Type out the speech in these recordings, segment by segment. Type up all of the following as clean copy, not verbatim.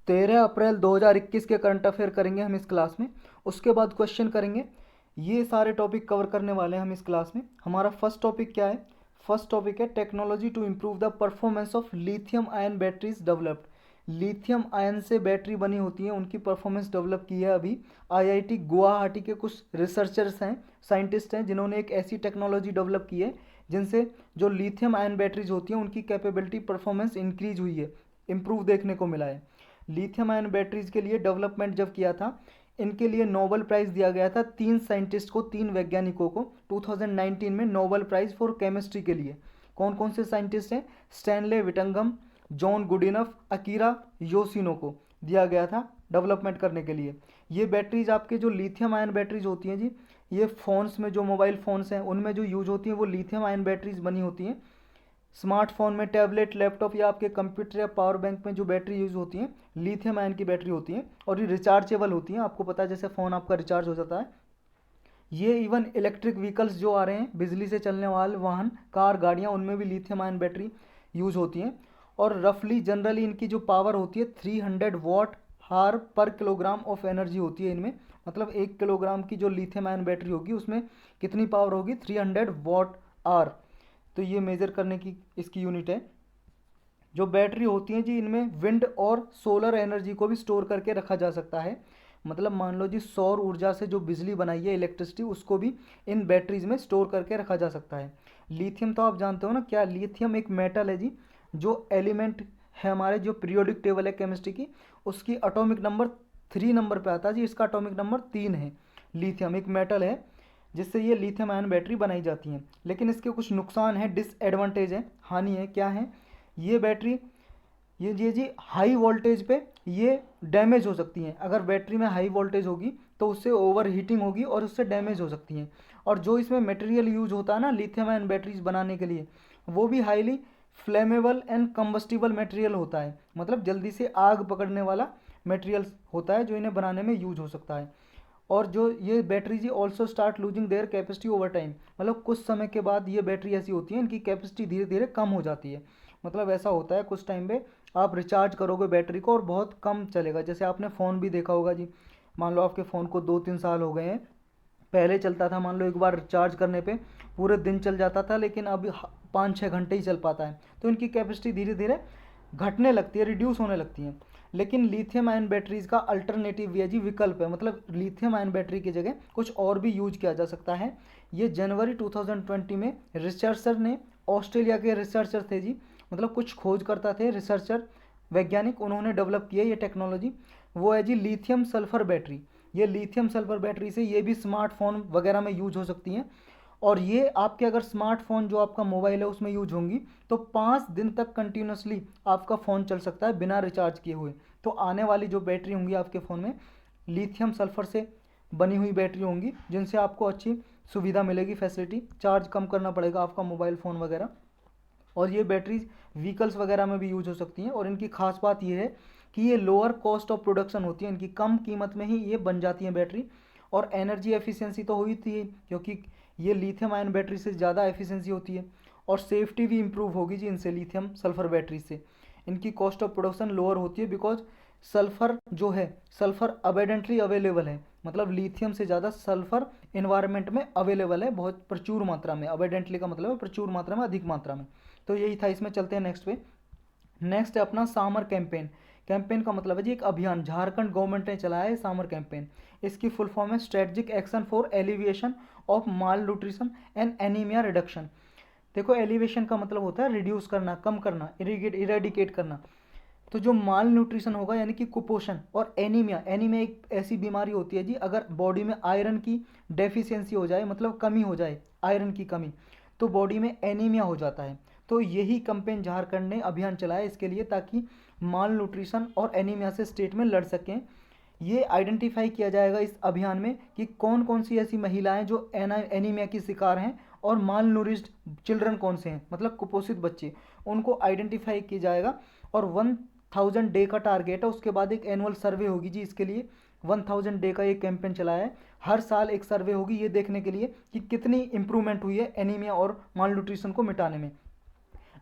13 अप्रैल 2021 के current affair करेंगे हम इस क्लास में। उसके बाद क्वेश्चन करेंगे। ये सारे टॉपिक कवर करने वाले हैं हम इस क्लास में। हमारा फर्स्ट टॉपिक क्या है? फर्स्ट टॉपिक है technology to improve the performance of lithium ion batteries developed. Lithium ion से बैटरी बनी होती है, उनकी परफॉर्मेंस डेवलप की है अभी आईआईटी गुवाहाटी के कुछ रिसर्चर्स हैं, साइंटिस्ट हैं, जिन्होंने एक ऐसी टेक्नोलॉजी डेवलप की है जिनसे जो लिथियम आयन बैटरीज होती हैं उनकी कैपेबिलिटी परफॉर्मेंस इंक्रीज हुई है, इम्प्रूव देखने को मिला है। लिथियम आयन बैटरीज के लिए डेवलपमेंट जब किया था, इनके लिए नोबेल प्राइज़ दिया गया था 3 साइंटिस्ट को, 3 वैज्ञानिकों को 2019 में नोबेल प्राइज़ फॉर केमिस्ट्री के लिए। कौन कौन से साइंटिस्ट हैं? स्टैनले विटंगम, जॉन गुडिनफ, अकीरा योशिनो को दिया गया था डेवलपमेंट करने के लिए। ये बैटरीज आपके जो लिथियम आयन बैटरीज होती हैं जी, ये फ़ोन्स में, जो मोबाइल फ़ोन्स हैं उनमें जो यूज होती हैं वो लिथियम आयन बैटरीज बनी होती हैं। स्मार्टफोन में, टैबलेट, लैपटॉप या आपके कंप्यूटर या पावर बैंक में जो बैटरी यूज़ होती हैं लिथियम आयन की बैटरी होती हैं, और ये रिचार्जेबल होती हैं। आपको पता है जैसे फ़ोन आपका रिचार्ज हो जाता है, ये इवन इलेक्ट्रिक व्हीकल्स जो आ रहे हैं, बिजली से चलने वाले वाहन, कार, गाड़ियाँ, उनमें भी लिथियम आयन बैटरी यूज़ होती हैं। और रफली जनरली इनकी जो पावर होती है 300 वॉट हार पर किलोग्राम ऑफ एनर्जी होती है इनमें। मतलब 1 किलोग्राम की जो लिथियम आयन बैटरी होगी उसमें कितनी पावर होगी? 300 वॉट आर। तो ये मेज़र करने की इसकी यूनिट है। जो बैटरी होती हैं जी, इनमें विंड और सोलर एनर्जी को भी स्टोर करके रखा जा सकता है। मतलब मान लो जी, सौर ऊर्जा से जो बिजली बनाई है, इलेक्ट्रिसिटी, उसको भी इन बैटरीज में स्टोर करके रखा जा सकता है। लिथियम तो आप जानते हो ना क्या? लिथियम एक मेटल है जी, जो एलिमेंट है हमारे जो पीरियोडिक टेबल है केमिस्ट्री की, उसकी एटॉमिक नंबर 3 नंबर पे आता है जी, इसका एटॉमिक नंबर 3 है। लिथियम एक मेटल है जिससे ये लिथियम आयन बैटरी बनाई जाती हैं। लेकिन इसके कुछ नुकसान हैं, डिसएडवांटेज है, हानि है। क्या है? ये बैटरी, ये जी हाई वोल्टेज पे ये डैमेज हो सकती हैं। अगर बैटरी में हाई वोल्टेज होगी तो उससे ओवर हीटिंग होगी और उससे डैमेज हो सकती हैं। और जो इसमें मटेरियल यूज होता है ना लिथियम आयन बैटरीज बनाने के लिए, वो भी highly flammable and combustible material होता है। मतलब जल्दी से आग पकड़ने वाला मटेरियल होता है जो इन्हें बनाने में यूज हो सकता है। और जो ये बैटरी जी also start losing their capacity over time. मतलब कुछ समय के बाद ये बैटरी ऐसी होती है, इनकी कैपेसिटी धीरे धीरे कम हो जाती है। मतलब ऐसा होता है कुछ टाइम पे आप रिचार्ज करोगे बैटरी को और बहुत कम चलेगा। जैसे आपने फ़ोन भी देखा होगा जी, मान लो आपके फ़ोन को 2-3 साल हो गए हैं, पहले चलता था, मान लो एक बार रिचार्ज करने पे पूरे दिन चल जाता था, लेकिन अब 5-6 घंटे ही चल पाता है। तो इनकी कैपेसिटी धीरे धीरे घटने लगती है, रिड्यूस होने लगती है। लेकिन लिथियम आयन बैटरीज का अल्टरनेटिव भी है जी, विकल्प है। मतलब लिथियम आयन बैटरी की जगह कुछ और भी यूज किया जा सकता है। ये जनवरी 2020 में रिसर्चर ने, ऑस्ट्रेलिया के रिसर्चर थे जी, मतलब कुछ खोजकर्ता थे, रिसर्चर, वैज्ञानिक, उन्होंने डेवलप किया ये टेक्नोलॉजी। वो है जी लिथियम सल्फर बैटरी। ये लिथियम सल्फर बैटरी से ये भी स्मार्टफोन वगैरह में यूज हो सकती हैं। और ये आपके अगर स्मार्टफोन जो आपका मोबाइल है उसमें यूज होंगी तो 5 दिन तक कंटिन्यूसली आपका फ़ोन चल सकता है बिना रिचार्ज किए हुए। तो आने वाली जो बैटरी होंगी आपके फ़ोन में लिथियम सल्फर से बनी हुई बैटरी होंगी, जिनसे आपको अच्छी सुविधा मिलेगी, फैसिलिटी, चार्ज कम करना पड़ेगा आपका मोबाइल फ़ोन वगैरह। और ये बैटरीज व्हीकल्स वगैरह में भी यूज हो सकती हैं। और इनकी खास बात ये है कि ये लोअर कॉस्ट ऑफ प्रोडक्शन होती है, इनकी कम कीमत में ही ये बन जाती हैं बैटरी। और एनर्जी एफिशिएंसी तो हुई थी, क्योंकि ये लिथियम आयन बैटरी से ज़्यादा एफिशिएंसी होती है। और सेफ्टी भी इंप्रूव होगी जी इनसे, लिथियम सल्फर बैटरी से। इनकी कॉस्ट ऑफ प्रोडक्शन लोअर होती है, बिकॉज सल्फर जो है, सल्फर अबेडेंटली अवेलेबल है। मतलब लिथियम से ज़्यादा सल्फर इन्वायरमेंट में अवेलेबल है, बहुत प्रचुर मात्रा में। अबेडेंटली का मतलब है प्रचुर मात्रा में, अधिक मात्रा में। तो यही था। इसमें चलते हैं नेक्स्ट पे। नेक्स्ट है अपना सामर कैंपेन। कैंपेन का मतलब है जी एक अभियान, झारखंड गवर्नमेंट ने चलाया है सामर कैंपेन। इसकी फुल फॉर्म है strategic action for alleviation of mall nutrition and anaemia reduction. देखो, एलिवेशन का मतलब होता है रिड्यूस करना, कम करना, इरेडिकेट करना। तो जो माल न्यूट्रिशन होगा यानी कि कुपोषण, और एनीमिया, एनीमिया एक ऐसी बीमारी होती है जी, अगर बॉडी में आयरन की डेफिशिएंसी हो जाए, मतलब कमी हो जाए, आयरन की कमी, तो बॉडी में एनीमिया हो जाता है। तो यही कैंपेन झारखंड ने अभियान चलाया इसके लिए, ताकि माल न्यूट्रिशन और एनीमिया से स्टेट में लड़ सकें। ये आइडेंटिफाई किया जाएगा इस अभियान में कि कौन कौन सी ऐसी महिलाएं जो एनीमिया की शिकार हैं, और माल नूरिश्ड चिल्ड्रन कौन से हैं, मतलब कुपोषित बच्चे, उनको आइडेंटिफाई किया जाएगा। और 1000 डे का टारगेट है। उसके बाद एक एनुअल सर्वे होगी जी इसके लिए। 1000 डे का ये कैंपेन चलाया है। हर साल एक सर्वे होगी ये देखने के लिए कि कितनी इंप्रूवमेंट हुई है एनीमिया और माल न्यूट्रिशन को मिटाने में।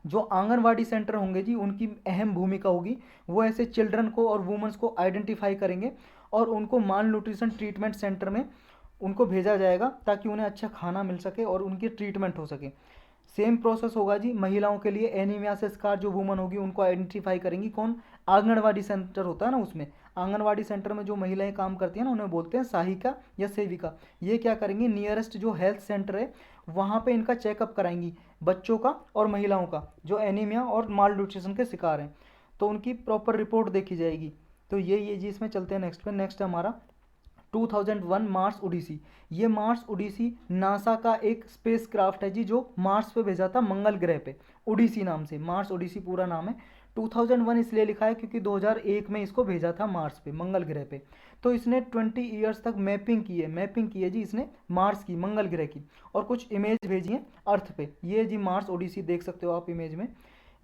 जो आंगनवाड़ी सेंटर होंगे जी उनकी अहम भूमिका होगी। वो ऐसे चिल्ड्रन को और वुमेन्स को आइडेंटिफाई करेंगे और उनको माल न्यूट्रिशन ट्रीटमेंट सेंटर में उनको भेजा जाएगा ताकि उन्हें अच्छा खाना मिल सके और उनकी ट्रीटमेंट हो सके। सेम प्रोसेस होगा जी महिलाओं के लिए। एनीमिया से शिकार जो वुमन होगी उनको आइडेंटिफाई करेंगी कौन, आंगनवाड़ी सेंटर होता है ना, उसमें आंगनवाड़ी सेंटर में जो महिलाएं काम करती हैं ना उन्हें बोलते हैं सहायिका या सेविका। ये क्या करेंगी, नियरेस्ट जो हेल्थ सेंटर है वहाँ पे इनका चेकअप कराएंगी बच्चों का और महिलाओं का जो एनीमिया और माल न्यूट्रिशन के शिकार हैं, तो उनकी प्रॉपर रिपोर्ट देखी जाएगी। तो ये जी इसमें चलते हैं नेक्स्ट पे। नेक्स्ट है हमारा 2001 मार्स ओडिसी। ये मार्स ओडिसी नासा का एक स्पेस क्राफ्ट है जी जो मार्स पे भेजा था मंगल ग्रह पे, ओडिसी नाम से। मार्स ओडिसी पूरा नाम है। 2001 इसलिए लिखा है क्योंकि 2001 में इसको भेजा था मार्स पे, मंगल ग्रह पे। तो इसने 20 ईयर्स तक मैपिंग की है जी इसने मार्स की, मंगल ग्रह की, और कुछ इमेज भेजी है अर्थ पे। ये जी मार्स ओडिसी देख सकते हो आप इमेज में।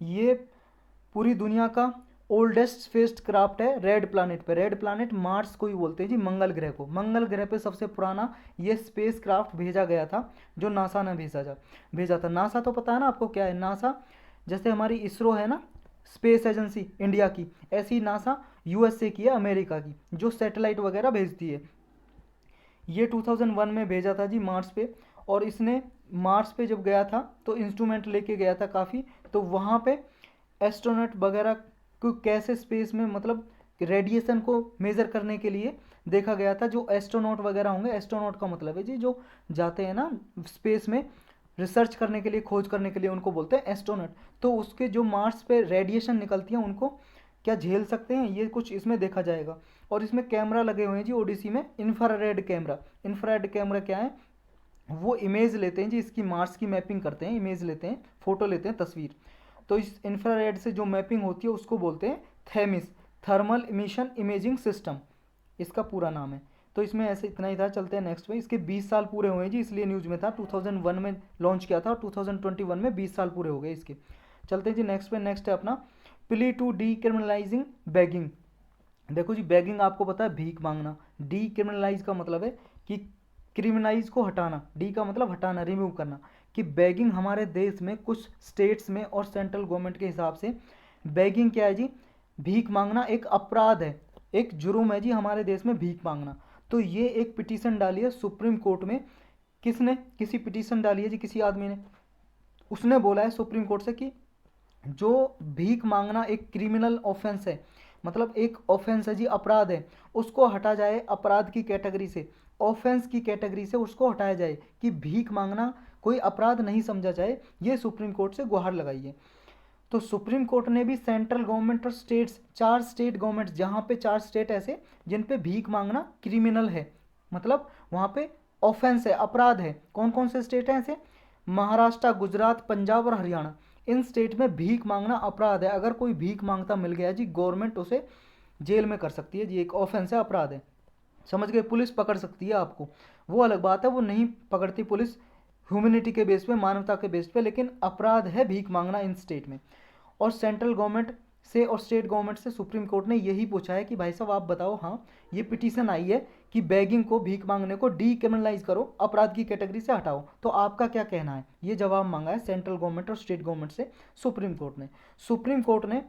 ये पूरी दुनिया का ओल्डेस्ट स्पेस क्राफ्ट है रेड प्लानिट पे। रेड प्लानिट मार्स को ही बोलते हैं जी, मंगल ग्रह को। मंगल ग्रह पे सबसे पुराना ये स्पेस क्राफ्ट भेजा गया था जो नासा ने भेजा था। नासा तो पता है ना आपको क्या है। नासा जैसे हमारी इसरो है ना स्पेस एजेंसी इंडिया की, ऐसी नासा यूएसए की है, अमेरिका की, जो सैटेलाइट वगैरह भेजती है। ये 2001 में भेजा था जी मार्स पे। और इसने मार्स पे जब गया था तो इंस्ट्रूमेंट लेके गया था काफ़ी। तो वहाँ पे एस्ट्रोनॉट वगैरह को कैसे स्पेस में मतलब रेडिएशन को मेज़र करने के लिए देखा गया था। जो एस्ट्रोनॉट वगैरह होंगे, एस्ट्रोनॉट का मतलब है जी जो जाते हैं ना स्पेस में रिसर्च करने के लिए, खोज करने के लिए, उनको बोलते हैं एस्ट्रोनॉट। तो उसके जो मार्स पे रेडिएशन निकलती है उनको क्या झेल सकते हैं, ये कुछ इसमें देखा जाएगा। और इसमें कैमरा लगे हुए हैं जी ओडिसी में, इंफ्रारेड कैमरा। इंफ्रारेड कैमरा क्या है, वो इमेज लेते हैं जी इसकी, मार्स की मैपिंग करते हैं, इमेज लेते हैं, फोटो लेते हैं, तस्वीर। तो इस इंफ्रारेड से जो मैपिंग होती है उसको बोलते हैं Themis, thermal emission imaging system, इसका पूरा नाम है। तो इसमें ऐसे इतना ही था। चलते हैं नेक्स्ट पे। इसके 20 साल पूरे हुए हैं जी, इसलिए न्यूज़ में था। 2001 में लॉन्च किया था और 2021 में 20 साल पूरे हो गए इसके। चलते हैं जी नेक्स्ट पे। नेक्स्ट है अपना प्ली टू डीक्रिमिनलाइजिंग बैगिंग। देखो जी बैगिंग आपको पता है भीख मांगना। डीक्रिमिनलाइज का मतलब है कि क्रिमिनलाइज को हटाना, डी का मतलब हटाना, रिमूव करना। कि बैगिंग हमारे देश में कुछ स्टेट्स में और सेंट्रल गवर्नमेंट के हिसाब से बैगिंग क्या है जी, भीख मांगना एक अपराध है, एक जुर्म है जी हमारे देश में भीख मांगना। तो ये एक पिटीशन डाली है सुप्रीम कोर्ट में। किसने, किसी पिटीशन डाली है जी किसी आदमी ने। उसने बोला है सुप्रीम कोर्ट से कि जो भीख मांगना एक क्रिमिनल ऑफेंस है, मतलब एक ऑफेंस है जी, अपराध है, उसको हटा जाए अपराध की कैटेगरी से, ऑफेंस की कैटेगरी से उसको हटाया जाए, कि भीख मांगना कोई अपराध नहीं समझा जाए। ये सुप्रीम कोर्ट से गुहार लगाई है। तो सुप्रीम कोर्ट ने भी सेंट्रल गवर्नमेंट और स्टेट्स, 4 स्टेट गवर्नमेंट, जहाँ पे 4 स्टेट ऐसे जिन पे भीख मांगना क्रिमिनल है, मतलब वहाँ पे ऑफेंस है, अपराध है। कौन कौन से स्टेट हैं ऐसे, महाराष्ट्र, गुजरात, पंजाब और हरियाणा। इन स्टेट में भीख मांगना अपराध है। अगर कोई भीख मांगता मिल गया जी, गवर्नमेंट उसे जेल में कर सकती है जी, एक ऑफेंस है, अपराध है। समझ गए, पुलिस पकड़ सकती है आपको, वो अलग बात है, वो नहीं पकड़ती पुलिस ह्यूमैनिटी के बेस पे, मानवता के बेस पे, लेकिन अपराध है भीख मांगना इन स्टेट में। और सेंट्रल गवर्नमेंट से और स्टेट गवर्नमेंट से सुप्रीम कोर्ट ने यही पूछा है कि भाई साहब आप बताओ, हाँ ये पिटीशन आई है कि बैगिंग को, भीख मांगने को डीक्रिमिनलाइज करो, अपराध की कैटेगरी से हटाओ, तो आपका क्या कहना है। ये जवाब मांगा है सेंट्रल गवर्नमेंट और स्टेट गवर्नमेंट से सुप्रीम कोर्ट ने। सुप्रीम कोर्ट ने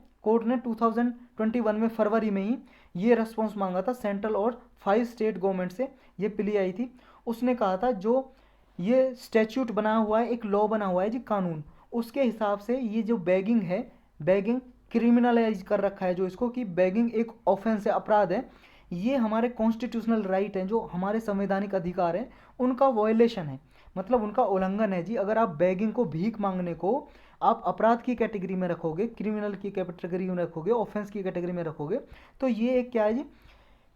2021 में फरवरी में ही ये रिस्पॉन्स मांगा था सेंट्रल और 5 स्टेट गवर्नमेंट से। ये प्ली आई थी। उसने कहा था जो ये स्टैच्यूट बना हुआ है, एक लॉ बना हुआ है जी, कानून, उसके हिसाब से ये जो बैगिंग है, बैगिंग क्रिमिनलाइज कर रखा है जो इसको, कि बैगिंग एक ऑफेंस है, अपराध है। ये हमारे कॉन्स्टिट्यूशनल राइट हैं, जो हमारे संवैधानिक अधिकार हैं, उनका वायलेशन है, मतलब उनका उल्लंघन है जी। अगर आप बैगिंग को, भीख मांगने को आप अपराध की कैटेगरी में रखोगे, क्रिमिनल की कैटेगरी में रखोगे, ऑफेंस की कैटेगरी में रखोगे, तो ये एक क्या है जी,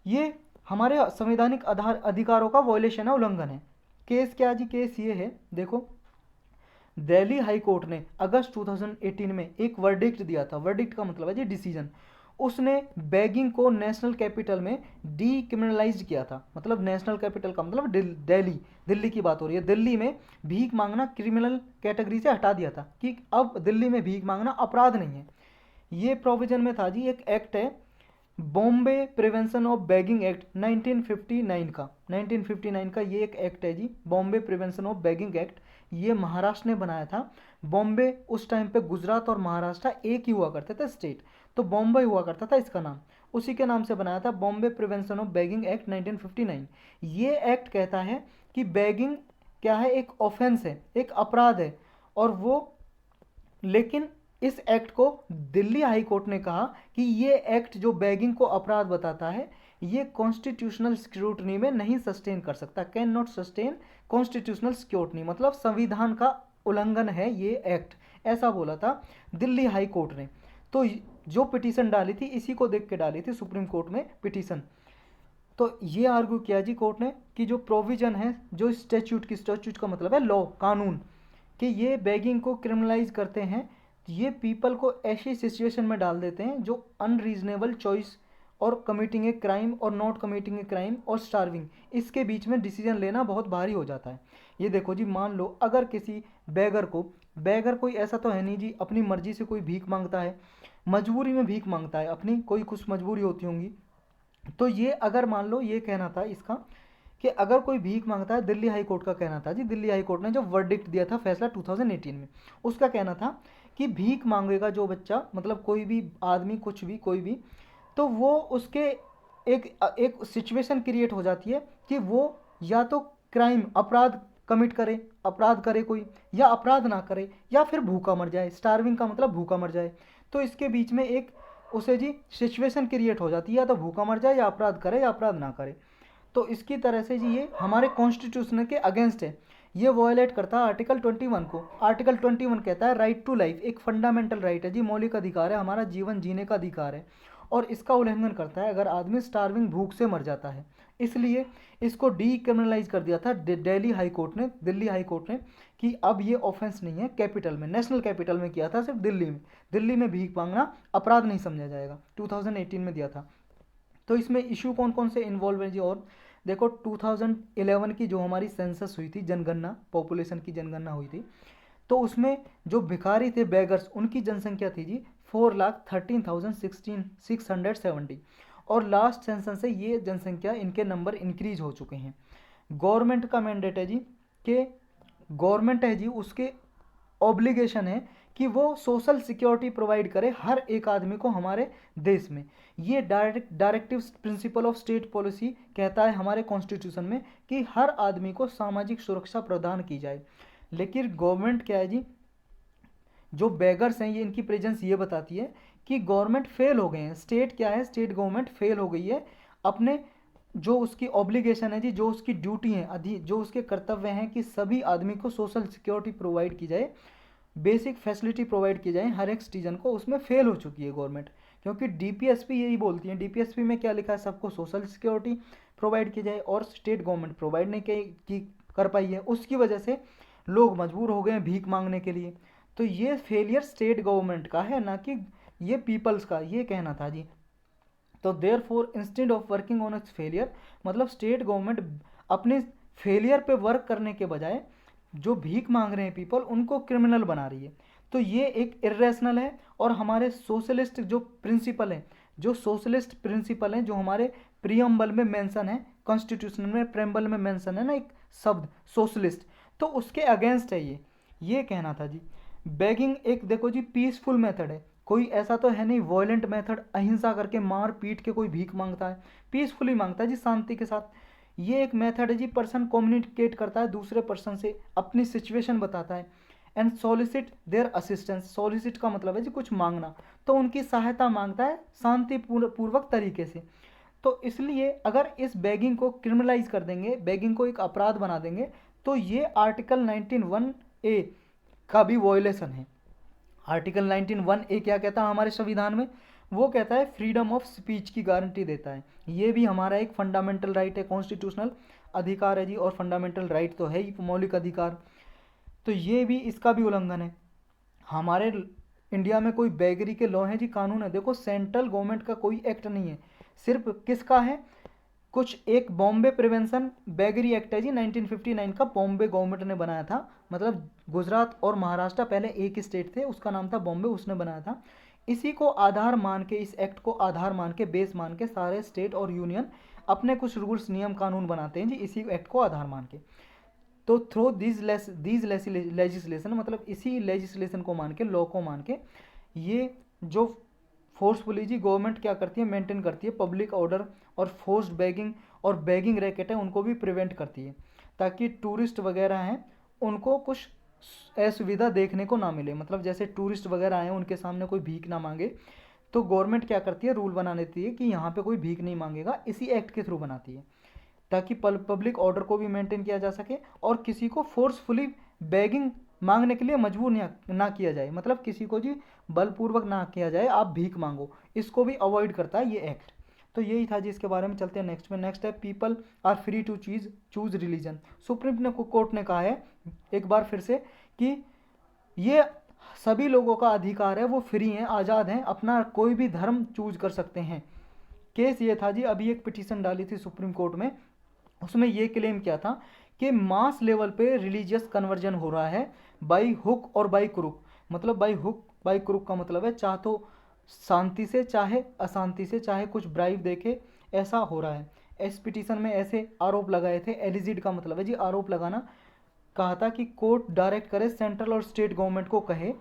ये हमारे संवैधानिक अधिकारों का वायलेशन है, उल्लंघन है। केस क्या जी, केस ये है, देखो दिल्ली हाई कोर्ट ने अगस्त 2018 में एक वर्डिक्ट दिया था। वर्डिक्ट का मतलब है जी डिसीजन। उसने बैगिंग को नेशनल कैपिटल में डीक्रिमिनलाइज किया था। मतलब नेशनल कैपिटल का मतलब दिल्ली, दिल्ली की बात हो रही है। दिल्ली में भीख मांगना क्रिमिनल कैटेगरी से हटा दिया था, कि अब दिल्ली में भीख मांगना अपराध नहीं है। ये प्रोविजन में था जी, एक एक्ट है Bombay prevention of begging act 1959 का। 1959 का ये एक एक्ट है जी, Bombay prevention of begging act. ये महाराष्ट्र ने बनाया था। बॉम्बे उस टाइम पे गुजरात और महाराष्ट्र एक ही हुआ करते थे स्टेट, तो बॉम्बे हुआ करता था इसका नाम, उसी के नाम से बनाया था, Bombay prevention of begging act 1959। ये एक्ट कहता है कि बैगिंग क्या है, एक ऑफेंस है, एक अपराध है, और वो, लेकिन इस एक्ट को दिल्ली हाई कोर्ट ने कहा कि ये एक्ट जो बैगिंग को अपराध बताता है, ये कॉन्स्टिट्यूशनल स्क्रूटनी में नहीं सस्टेन कर सकता, can not sustain constitutional scrutiny, मतलब संविधान का उल्लंघन है ये एक्ट, ऐसा बोला था दिल्ली हाई कोर्ट ने। तो जो पिटीशन डाली थी इसी को देख के डाली थी सुप्रीम कोर्ट में पिटीशन। तो ये आर्ग्यू किया जी कोर्ट ने कि जो प्रोविजन है, जो स्टैच्यूट की, स्टैच्यूट का मतलब है लॉ, कानून, कि ये बैगिंग को क्रिमिनलाइज करते हैं, ये पीपल को ऐसी सिचुएशन में डाल देते हैं जो अनरीजनेबल चॉइस और कमिटिंग ए क्राइम और नॉट कमिटिंग ए क्राइम और स्टार्विंग, इसके बीच में डिसीजन लेना बहुत भारी हो जाता है। ये देखो जी, मान लो अगर किसी बैगर को, बैगर कोई ऐसा तो है नहीं जी अपनी मर्जी से कोई भीख मांगता है, मजबूरी में भीख मांगता है, अपनी कोई कुछ मजबूरी होती होंगी, तो ये अगर मान लो, ये कहना था इसका कि अगर कोई भीख मांगता है, दिल्ली हाई कोर्ट का कहना था जी, दिल्ली हाई कोर्ट ने जो वर्डिक्ट दिया था फैसला 2018 में, उसका कहना था कि भीख मांगेगा जो बच्चा, मतलब कोई भी आदमी, कुछ भी, कोई भी, तो वो उसके एक एक सिचुएशन क्रिएट हो जाती है कि वो या तो क्राइम, अपराध कमिट करे, अपराध करे कोई, या अपराध ना करे, या फिर भूखा मर जाए, स्टार्विंग का मतलब भूखा मर जाए। तो इसके बीच में एक उसे जी सिचुएशन क्रिएट हो जाती है, या तो भूखा मर जाए, या अपराध करे, या अपराध ना करे। तो इसकी तरह से जी ये हमारे कॉन्स्टिट्यूशन के अगेंस्ट है, ये वॉयलेट करता है आर्टिकल 21 को। आर्टिकल 21 कहता है राइट टू लाइफ, एक फंडामेंटल राइट है जी, मौलिक अधिकार है, हमारा जीवन जीने का अधिकार है, और इसका उल्लंघन करता है अगर आदमी स्टार्विंग, भूख से मर जाता है। इसलिए इसको डीक्रिमिनलाइज कर दिया था दिल्ली हाई कोर्ट ने, दिल्ली हाई कोर्ट ने, कि अब ये ऑफेंस नहीं है, कैपिटल में, नेशनल कैपिटल में किया था, सिर्फ दिल्ली में, दिल्ली में भीख मांगना अपराध नहीं समझा जाएगा, 2018 में दिया था। तो इसमें इशू कौन कौन से इन्वॉल्व है जी, और देखो 2011 की जो हमारी सेंसस हुई थी, जनगणना, पॉपुलेशन की जनगणना हुई थी, तो उसमें जो भिखारी थे, बेगर्स, उनकी जनसंख्या थी जी 4,13,670, और लास्ट सेंसस से ये जनसंख्या, इनके नंबर इंक्रीज हो चुके हैं। गवर्नमेंट का मैंडेट है जी, कि गवर्नमेंट है जी, उसके ऑब्लिगेशन है कि वो सोशल सिक्योरिटी प्रोवाइड करे हर एक आदमी को हमारे देश में। ये directive principle of state policy कहता है हमारे कॉन्स्टिट्यूशन में कि हर आदमी को सामाजिक सुरक्षा प्रदान की जाए। लेकिन गवर्नमेंट क्या है जी, जो बेगर्स हैं, ये इनकी प्रेजेंस ये बताती है कि गवर्नमेंट फेल हो गए हैं, स्टेट क्या है, स्टेट गवर्नमेंट फेल हो गई है अपने, जो उसकी ऑब्लिगेशन है जी, जो उसकी ड्यूटी है, जो उसके कर्तव्य हैं कि सभी आदमी को सोशल सिक्योरिटी प्रोवाइड की जाए, बेसिक फैसिलिटी प्रोवाइड की जाए हर एक सिटीजन को, उसमें फेल हो चुकी है गवर्नमेंट। क्योंकि डीपीएसपी यही बोलती है, डीपीएसपी में क्या लिखा है, सबको सोशल सिक्योरिटी प्रोवाइड की जाए, और स्टेट गवर्नमेंट प्रोवाइड नहीं कर पाई है, उसकी वजह से लोग मजबूर हो गए हैं भीख मांगने के लिए। तो ये फेलियर स्टेट गवर्नमेंट का है, ना कि ये पीपल्स का, ये कहना था जी। तो therefore instead of working on its failure, मतलब स्टेट गवर्नमेंट अपने फेलियर पे वर्क करने के बजाय जो भीख मांग रहे हैं पीपल, उनको क्रिमिनल बना रही है। तो ये एक इरेशनल है, और हमारे सोशलिस्ट जो प्रिंसिपल हैं, जो सोशलिस्ट प्रिंसिपल हैं, जो हमारे प्रियम्बल में मेंशन है, कॉन्स्टिट्यूशन में प्रेम्बल में मेंशन है ना एक शब्द सोशलिस्ट, तो उसके अगेंस्ट है ये कहना था जी। बेगिंग एक देखो जी पीसफुल मेथड है, कोई ऐसा तो है नहीं वॉयलेंट मेथड, अहिंसा करके मार पीट के कोई भीख मांगता है, पीसफुली मांगता है जी, शांति के साथ। ये एक मेथड है जी, पर्सन कम्युनिकेट करता है दूसरे पर्सन से, अपनी सिचुएशन बताता है, and solicit their assistance, solicit का मतलब है जी कुछ मांगना, तो उनकी सहायता मांगता है शांति पूर्वक तरीके से। तो इसलिए अगर इस बेगिंग को क्रिमिनलाइज कर देंगे, बेगिंग को एक अपराध बना देंगे, तो ये आर्टिकल 19(1)(a) का भी वॉयलेशन है। आर्टिकल 19(1)(a) क्या कहता है हमारे संविधान में, वो कहता है फ्रीडम ऑफ स्पीच की गारंटी देता है। ये भी हमारा एक फंडामेंटल राइट है, कॉन्स्टिट्यूशनल अधिकार है जी, और फंडामेंटल राइट तो है ही, मौलिक अधिकार। तो ये भी, इसका भी उल्लंघन है। हमारे इंडिया में कोई बेगरी के लॉ है जी, कानून है, देखो सेंट्रल गवर्नमेंट का कोई एक्ट नहीं है, सिर्फ किसका है, कुछ एक बॉम्बे प्रिवेंशन बेगरी एक्ट है जी 1959 का, बॉम्बे गवर्नमेंट ने बनाया था, मतलब गुजरात और महाराष्ट्र पहले एक ही स्टेट थे, उसका नाम था बॉम्बे, उसने बनाया था। इसी को आधार मान के, इस एक्ट को आधार मान के, बेस मान के सारे स्टेट और यूनियन अपने कुछ रूल्स, नियम, कानून बनाते हैं जी, इसी एक्ट को आधार मान के। तो थ्रू दीज लेजिस्लेशन, मतलब इसी लेजिस्लेशन को मान के, लॉ को मान के, ये जो फोर्सफुली जी गवर्नमेंट क्या करती है, मेंटेन करती है पब्लिक ऑर्डर, और फोर्स्ड बैगिंग और बैगिंग रैकेट है उनको भी प्रिवेंट करती है, ताकि टूरिस्ट वगैरह हैं उनको कुछ असुविधा देखने को ना मिले। मतलब जैसे टूरिस्ट वगैरह आए उनके सामने कोई भीख ना मांगे, तो गवर्नमेंट क्या करती है, रूल बना देती है कि यहाँ पे कोई भीख नहीं मांगेगा, इसी एक्ट के थ्रू बनाती है, ताकि पब्लिक ऑर्डर को भी मेंटेन किया जा सके और किसी को फोर्सफुली बैगिंग मांगने के लिए मजबूर ना किया जाए। मतलब किसी को जी बलपूर्वक ना किया जाए आप भीख मांगो, इसको भी अवॉइड करता है ये एक्ट। तो यही था जी, इसके बारे में चलते हैं नेक्स्ट में। नेक्स्ट है people are free to choose religion. Supreme court ने कहा है एक बार फिर से कि ये सभी लोगों का अधिकार है, वो फ्री हैं, आज़ाद हैं, अपना कोई भी धर्म चूज कर सकते हैं। केस ये था जी, अभी एक पिटीशन डाली थी सुप्रीम कोर्ट में, उसमें ये क्लेम किया था कि मास लेवल पे रिलीजियस कन्वर्जन हो रहा है बाई हुक और बाई क्रुक। मतलब बाई हुक बाई क्रुक का मतलब है चाहे तो शांति से चाहे अशांति से, चाहे कुछ ब्राइब देके, ऐसा हो रहा है। इस पिटीशन में ऐसे आरोप लगाए थे, एलिजिड का मतलब है जी आरोप लगाना, कहा था कि कोर्ट डायरेक्ट करे सेंट्रल और स्टेट गवर्नमेंट को, कहे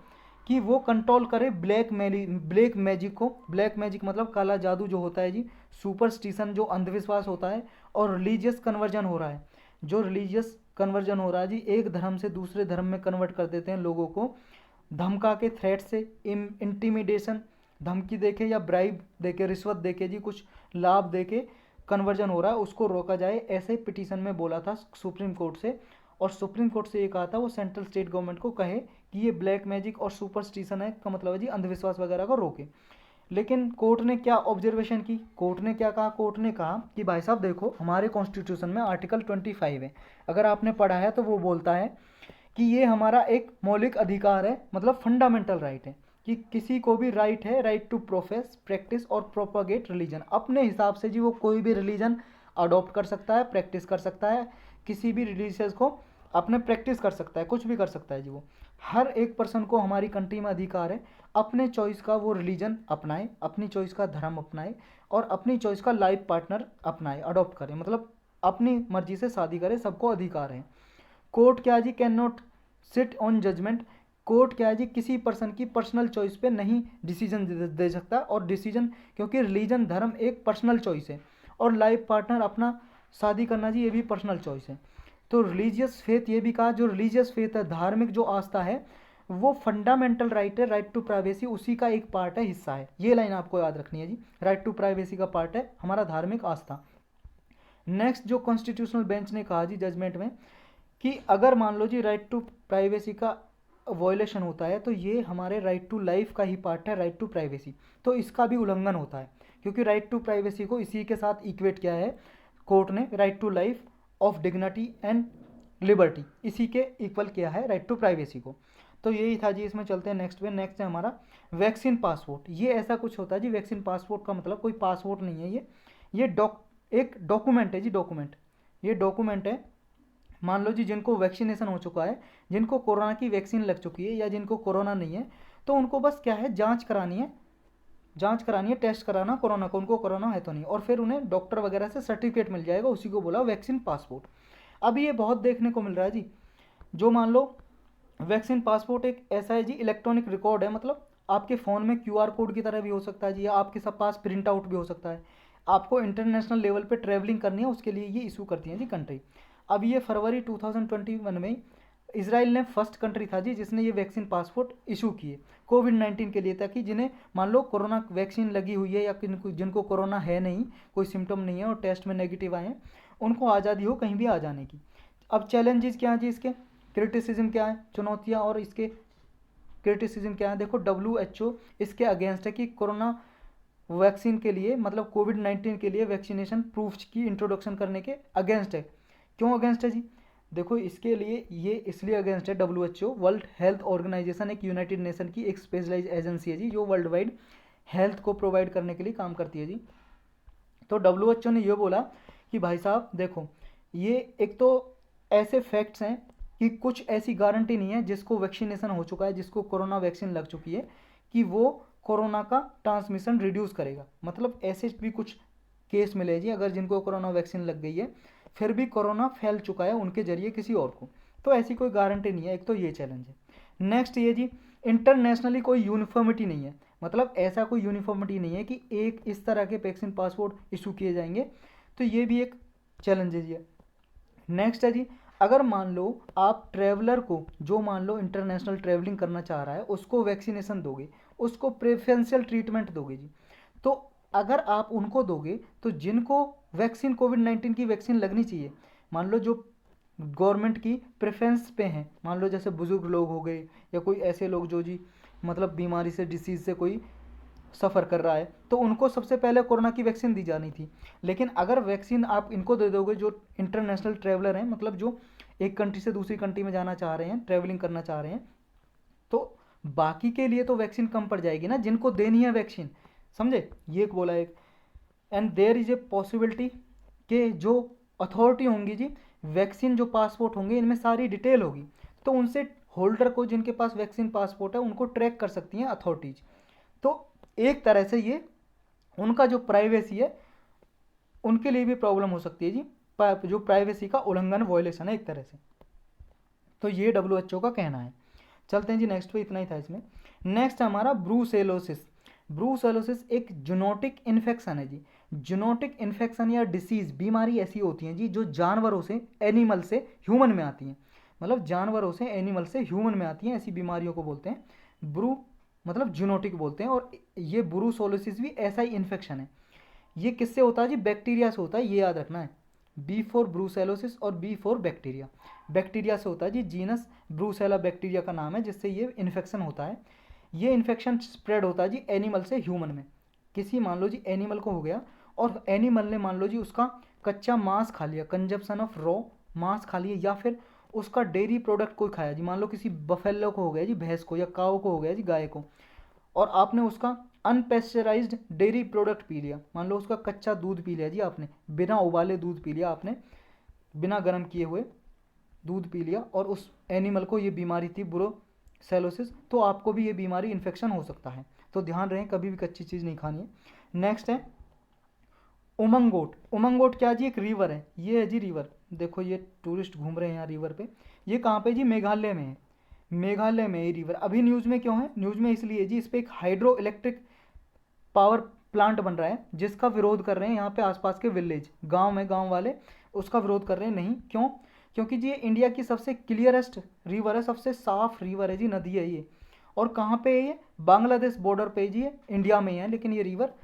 कि वो कंट्रोल करे ब्लैक मैजिक को। ब्लैक मैजिक मतलब काला जादू जो होता है जी, सुपरस्टिशन जो अंधविश्वास होता है, और रिलीजियस कन्वर्जन हो रहा है, जो रिलीजियस कन्वर्जन हो रहा है जी, एक धर्म से दूसरे धर्म में कन्वर्ट कर देते हैं लोगों को, धमका के, थ्रेट से, इंटिमिडेशन, धमकी देके या ब्राइब देके, रिश्वत देके जी, कुछ लाभ देके कन्वर्जन हो रहा है, उसको रोका जाए, ऐसे पिटीशन में बोला था सुप्रीम कोर्ट से। और सुप्रीम कोर्ट से ये कहा था वो सेंट्रल स्टेट गवर्नमेंट को कहे कि ये ब्लैक मैजिक और सुपरस्टिशन है का मतलब है जी अंधविश्वास वगैरह को रोके। लेकिन कोर्ट ने क्या ऑब्जर्वेशन की, कोर्ट ने क्या कहा, कोर्ट ने कहा कि भाई साहब देखो, हमारे कॉन्स्टिट्यूशन में आर्टिकल 25 है, अगर आपने पढ़ा है तो वो बोलता है कि ये हमारा एक मौलिक अधिकार है, मतलब फंडामेंटल राइट है, कि किसी को भी राइट है, राइट टू प्रोफेस, प्रैक्टिस और प्रोपागेट रिलीजन। अपने हिसाब से जी वो कोई भी रिलीजन अडॉप्ट कर सकता है, प्रैक्टिस कर सकता है, किसी भी रिलीजियस को अपने प्रैक्टिस कर सकता है, कुछ भी कर सकता है जी। वो हर एक पर्सन को हमारी कंट्री में अधिकार है अपने चॉइस का वो रिलीजन अपनाए, अपनी चॉइस का धर्म अपनाए, और अपनी चॉइस का लाइफ पार्टनर अपनाए, अडॉप्ट करे, मतलब अपनी मर्जी से शादी करे, सबको अधिकार है। कोर्ट क्या जी, can not sit on judgment. Court क्या है जी, किसी पर्सन की पर्सनल चॉइस पे नहीं डिसीजन दे सकता, और डिसीजन, क्योंकि रिलीजन धर्म एक पर्सनल चॉइस है, और लाइफ पार्टनर अपना शादी करना जी ये भी पर्सनल चॉइस है। तो रिलीजियस फेथ, ये भी कहा जो रिलीजियस फेथ है, धार्मिक जो आस्था है, वो फंडामेंटल राइट है, राइट टू प्राइवेसी उसी का एक पार्ट है, हिस्सा है। ये लाइन आपको याद रखनी है जी, राइट टू प्राइवेसी का पार्ट है हमारा धार्मिक आस्था। नेक्स्ट जो कॉन्स्टिट्यूशनल बेंच ने कहा जी जजमेंट में, कि अगर मान लो जी राइट टू प्राइवेसी का वॉयलेशन होता है, तो ये हमारे राइट टू लाइफ का ही पार्ट है, राइट टू प्राइवेसी, तो इसका भी उल्लंघन होता है, क्योंकि राइट टू प्राइवेसी को इसी के साथ इक्वेट किया है कोर्ट ने, right to life of dignity and liberty, इसी के इक्वल किया है राइट टू प्राइवेसी को। तो यही था जी, इसमें चलते हैं नेक्स्ट पे। नेक्स्ट है हमारा वैक्सीन पासपोर्ट। ये ऐसा कुछ होता है जी, वैक्सीन पासपोर्ट का मतलब कोई पासपोर्ट नहीं है, ये एक डॉक्यूमेंट है जी, डॉक्यूमेंट, ये डॉक्यूमेंट है। मान लो जी जिनको वैक्सीनेशन हो चुका है, जिनको कोरोना की वैक्सीन लग चुकी है, या जिनको कोरोना नहीं है, तो उनको बस क्या है, जांच करानी है, टेस्ट कराना कोरोना को, उनको कोरोना है तो नहीं, और फिर उन्हें डॉक्टर वगैरह से सर्टिफिकेट मिल जाएगा, उसी को बोला वैक्सीन पासपोर्ट। अभी ये बहुत देखने को मिल रहा है जी, जो मान लो वैक्सीन पासपोर्ट एक ऐसा है जी इलेक्ट्रॉनिक रिकॉर्ड है, मतलब आपके फ़ोन में क्यूआर कोड की तरह भी हो सकता है जी, या आपके सब पास प्रिंट आउट भी हो सकता है। आपको इंटरनेशनल लेवल पे ट्रैवलिंग करनी है, उसके लिए ये इशू करती है जी कंट्री। अब ये फरवरी 2021 में इसराइल ने फर्स्ट कंट्री था जी जिसने ये वैक्सीन पासपोर्ट इशू किए कोविड-19 के लिए, ताकि जिन्हें मान लो कोरोना वैक्सीन लगी हुई है, या जिनको कोरोना है नहीं, कोई सिम्टम नहीं है और टेस्ट में नेगेटिव आए हैं, उनको आज़ादी हो कहीं भी आ जाने की। अब चैलेंजेस क्या हैं जी इसके, क्रिटिसिज्म क्या है, चुनौतियाँ और इसके क्रिटिसिज्म क्या है। देखो WHO इसके अगेंस्ट है कि कोरोना वैक्सीन के लिए, मतलब कोविड-19 के लिए वैक्सीनेशन प्रूफ्स की इंट्रोडक्शन करने के अगेंस्ट है। क्यों अगेंस्ट है जी, देखो इसके लिए ये इसलिए अगेंस्ट है, WHO वर्ल्ड हेल्थ ऑर्गेनाइजेशन एक यूनाइटेड नेशन की एक स्पेशलाइज एजेंसी है जी, जो वर्ल्ड वाइड हेल्थ को प्रोवाइड करने के लिए काम करती है जी। तो WHO ने ये बोला कि भाई साहब देखो, ये एक तो ऐसे फैक्ट्स हैं कि कुछ ऐसी गारंटी नहीं है जिसको वैक्सीनेशन हो चुका है, जिसको कोरोना वैक्सीन लग चुकी है, कि वो कोरोना का ट्रांसमिशन रिड्यूस करेगा। मतलब ऐसे भी कुछ केस मिले जी, अगर जिनको कोरोना वैक्सीन लग गई है फिर भी कोरोना फैल चुका है उनके जरिए किसी और को, तो ऐसी कोई गारंटी नहीं है, एक तो ये चैलेंज है। नेक्स्ट ये जी, इंटरनेशनली कोई यूनिफॉर्मिटी नहीं है, मतलब ऐसा कोई यूनिफॉर्मिटी नहीं है कि एक इस तरह के वैक्सीन पासपोर्ट इशू किए जाएंगे, तो ये भी एक चैलेंज है जी। नेक्स्ट है जी, अगर मान लो आप ट्रैवलर को, जो मान लो इंटरनेशनल ट्रैवलिंग करना चाह रहा है, उसको वैक्सीनेशन दोगे, उसको प्रेफरेंशियल ट्रीटमेंट दोगे जी, तो अगर आप उनको दोगे तो जिनको वैक्सीन कोविड-19 की वैक्सीन लगनी चाहिए, मान लो जो गवर्नमेंट की प्रेफरेंस पे हैं, मान लो जैसे बुजुर्ग लोग हो गए या कोई ऐसे लोग जो जी मतलब बीमारी से, डिसीज़ से कोई सफ़र कर रहा है, तो उनको सबसे पहले कोरोना की वैक्सीन दी जानी थी। लेकिन अगर वैक्सीन आप इनको दे दोगे जो इंटरनेशनल ट्रैवलर हैं, मतलब जो एक कंट्री से दूसरी कंट्री में जाना चाह रहे हैं, ट्रैवलिंग करना चाह रहे हैं, तो बाकी के लिए तो वैक्सीन कम पड़ जाएगी ना, जिनको देनी है वैक्सीन, समझे, ये एक बोला एक। And there is a possibility कि जो अथॉरिटी होंगी जी, वैक्सीन जो पासपोर्ट होंगे इनमें सारी डिटेल होगी, तो उनसे होल्डर को, जिनके पास वैक्सीन पासपोर्ट है, उनको ट्रैक कर सकती हैं अथॉरिटीज। तो एक तरह से ये उनका जो प्राइवेसी है उनके लिए भी प्रॉब्लम हो सकती है जी, जो प्राइवेसी का उल्लंघन, वॉयलेशन है एक तरह से। तो ये WHO का कहना है। चलते हैं जी नेक्स्ट पे, इतना ही था इसमें। नेक्स्ट हमारा ब्रूसेलोसिस। ब्रूसेलोसिस एक जूनोटिक इन्फेक्शन है जी। जूनोटिक इन्फेक्शन या डिसीज़, बीमारी ऐसी होती हैं जी जो जानवरों से, एनिमल से ह्यूमन में आती हैं, मतलब जानवरों से एनिमल से ह्यूमन में आती हैं, ऐसी बीमारियों को बोलते हैं ब्रू, मतलब जूनोटिक बोलते हैं। और ये ब्रूसेलोसिस भी ऐसा ही इन्फेक्शन है। ये किससे होता है जी? बैक्टीरिया से होता है, ये याद रखना है। बी फॉर ब्रूसेलोसिस और बी फॉर बैक्टीरिया। बैक्टीरिया से होता है जी, जीनस ब्रूसेला बैक्टीरिया का नाम है, जिससे ये इन्फेक्शन होता है। ये इन्फेक्शन स्प्रेड होता है जी एनिमल से ह्यूमन में। किसी, मान लो जी एनिमल को हो गया और एनिमल ने मान लो जी उसका कच्चा मांस खा लिया, कंजप्शन ऑफ रॉ मांस खा लिया, या फिर उसका डेयरी प्रोडक्ट कोई खाया जी, मान लो किसी बफेलो को हो गया जी, भैंस को, या काऊ को हो गया जी, गाय को, और आपने उसका अनपेस्चराइज्ड डेयरी प्रोडक्ट पी लिया, मान लो उसका कच्चा दूध पी लिया जी आपने, बिना उबाले दूध पी लिया आपने, बिना गर्म किए हुए दूध पी लिया, और उस एनिमल को ये बीमारी थी ब्रूसेलोसिस, तो आपको भी ये बीमारी इन्फेक्शन हो सकता है। तो ध्यान रहे, कभी भी कच्ची चीज़ नहीं खानी है। नेक्स्ट है उमंगोट। उमंगोट क्या जी? एक रिवर है, ये है जी रिवर, देखो ये टूरिस्ट घूम रहे हैं यहाँ रिवर पे। ये कहाँ पे जी? मेघालय में है। मेघालय में ये रिवर अभी न्यूज़ में क्यों है? न्यूज़ में इसलिए जी, इस पर एक हाइड्रो इलेक्ट्रिक पावर प्लांट बन रहा है, जिसका विरोध कर रहे हैं यहाँ पे आसपास के विलेज, गांव में, गांव वाले उसका विरोध कर रहे हैं। नहीं, क्यों? क्योंकि जी ये इंडिया की सबसे क्लियरेस्ट रिवर है, सबसे साफ रिवर है जी, नदी है ये। और कहाँ पे है ये? बांग्लादेश बॉर्डर पे जी, ये इंडिया में ही है, लेकिन ये रिवर